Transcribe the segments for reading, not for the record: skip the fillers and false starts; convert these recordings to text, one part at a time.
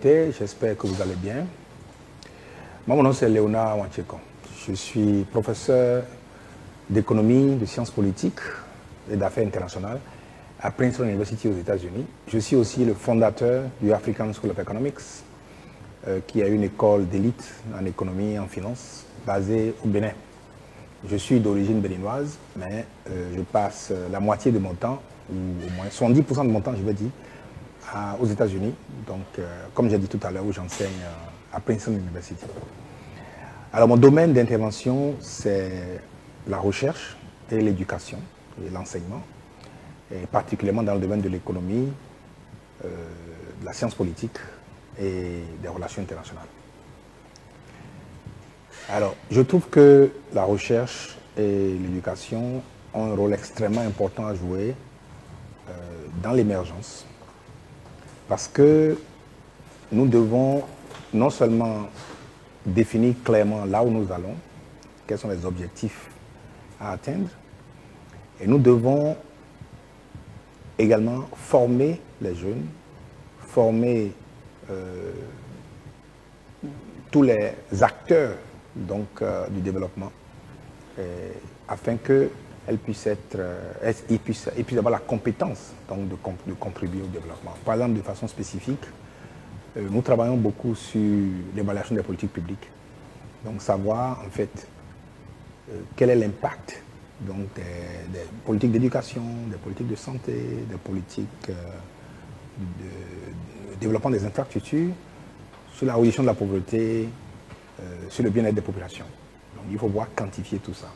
J'espère que vous allez bien. Moi, mon nom c'est Léonard Wanchekon. Je suis professeur d'économie, de sciences politiques et d'affaires internationales à Princeton University aux États-Unis. Je suis aussi le fondateur du African School of Economics, qui est une école d'élite en économie et en finance basée au Bénin. Je suis d'origine béninoise, mais je passe la moitié de mon temps, ou au moins 70% de mon temps, je vais dire, aux États-Unis. Donc, comme j'ai dit tout à l'heure, où j'enseigne à Princeton University. Alors, mon domaine d'intervention, c'est la recherche et l'éducation et l'enseignement, et particulièrement dans le domaine de l'économie, de la science politique et des relations internationales. Alors, je trouve que la recherche et l'éducation ont un rôle extrêmement important à jouer dans l'émergence, parce que nous devons non seulement définir clairement là où nous allons, quels sont les objectifs à atteindre, et nous devons également former les jeunes, former tous les acteurs donc, du développement, afin qu'ils puissent avoir la compétence donc, de contribuer au développement. Par exemple, de façon spécifique, nous travaillons beaucoup sur l'évaluation des politiques publiques. Donc savoir en fait quel est l'impact donc, des politiques d'éducation, des politiques de santé, des politiques de développement des infrastructures, sur la réduction de la pauvreté, sur le bien-être des populations. Donc il faut voir quantifier tout ça.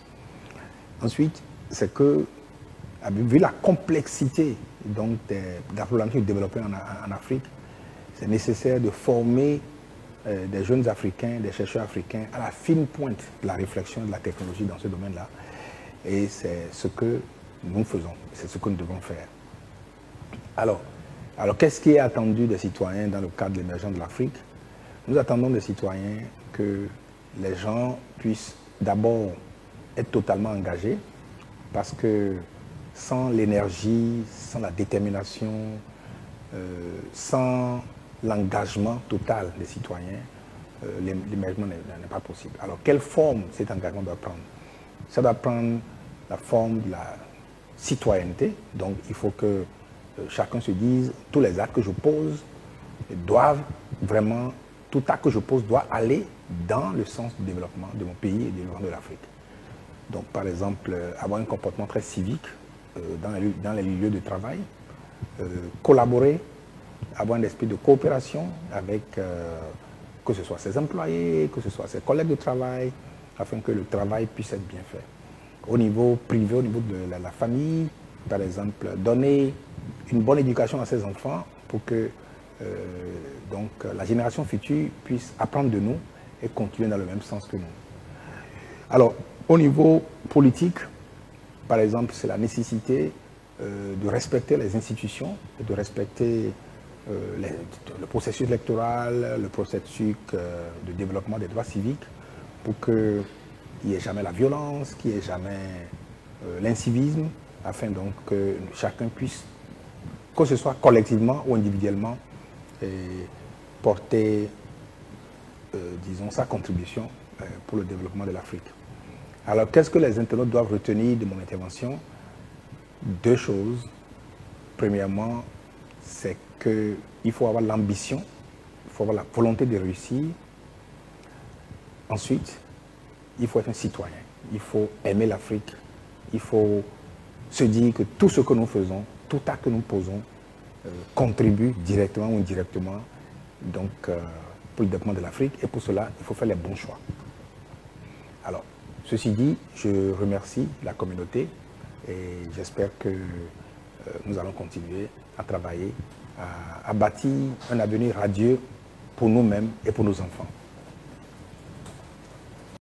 Ensuite, c'est que, vu la complexité donc, de la problématique du développement en Afrique, c'est nécessaire de former des jeunes Africains, des chercheurs africains à la fine pointe de la réflexion et de la technologie dans ce domaine-là. Et c'est ce que nous faisons, c'est ce que nous devons faire. Alors qu'est-ce qui est attendu des citoyens dans le cadre de l'émergence de l'Afrique? Nous attendons des citoyens que les gens puissent d'abord être totalement engagés, parce que sans l'énergie, sans la détermination, sans l'engagement total des citoyens, l'émergement n'est pas possible. Alors, quelle forme cet engagement doit prendre? Ça doit prendre la forme de la citoyenneté. Donc, il faut que chacun se dise, tous les actes que je pose doivent vraiment, tout acte que je pose doit aller dans le sens du développement de mon pays et du développement de l'Afrique. Donc, par exemple, avoir un comportement très civique dans les lieux de travail, collaborer, avoir un esprit de coopération avec, que ce soit ses employés, que ce soit ses collègues de travail, afin que le travail puisse être bien fait. Au niveau privé, au niveau de la famille, par exemple, donner une bonne éducation à ses enfants pour que donc, la génération future puisse apprendre de nous et continuer dans le même sens que nous. Alors, au niveau politique, par exemple, c'est la nécessité de respecter les institutions, de respecter le processus électoral, le processus de développement des droits civiques, pour qu'il n'y ait jamais la violence, qu'il n'y ait jamais l'incivisme, afin donc que chacun puisse, que ce soit collectivement ou individuellement, porter, disons, sa contribution pour le développement de l'Afrique. Alors, qu'est-ce que les internautes doivent retenir de mon intervention? Deux choses. Premièrement, c'est qu'il faut avoir l'ambition, il faut avoir la volonté de réussir. Ensuite, il faut être un citoyen. Il faut aimer l'Afrique. Il faut se dire que tout ce que nous faisons, tout acte que nous posons, contribue directement ou indirectement donc, pour le développement de l'Afrique. Et pour cela, il faut faire les bons choix. Alors, ceci dit, je remercie la communauté et j'espère que nous allons continuer à travailler, à bâtir un avenir radieux pour nous-mêmes et pour nos enfants.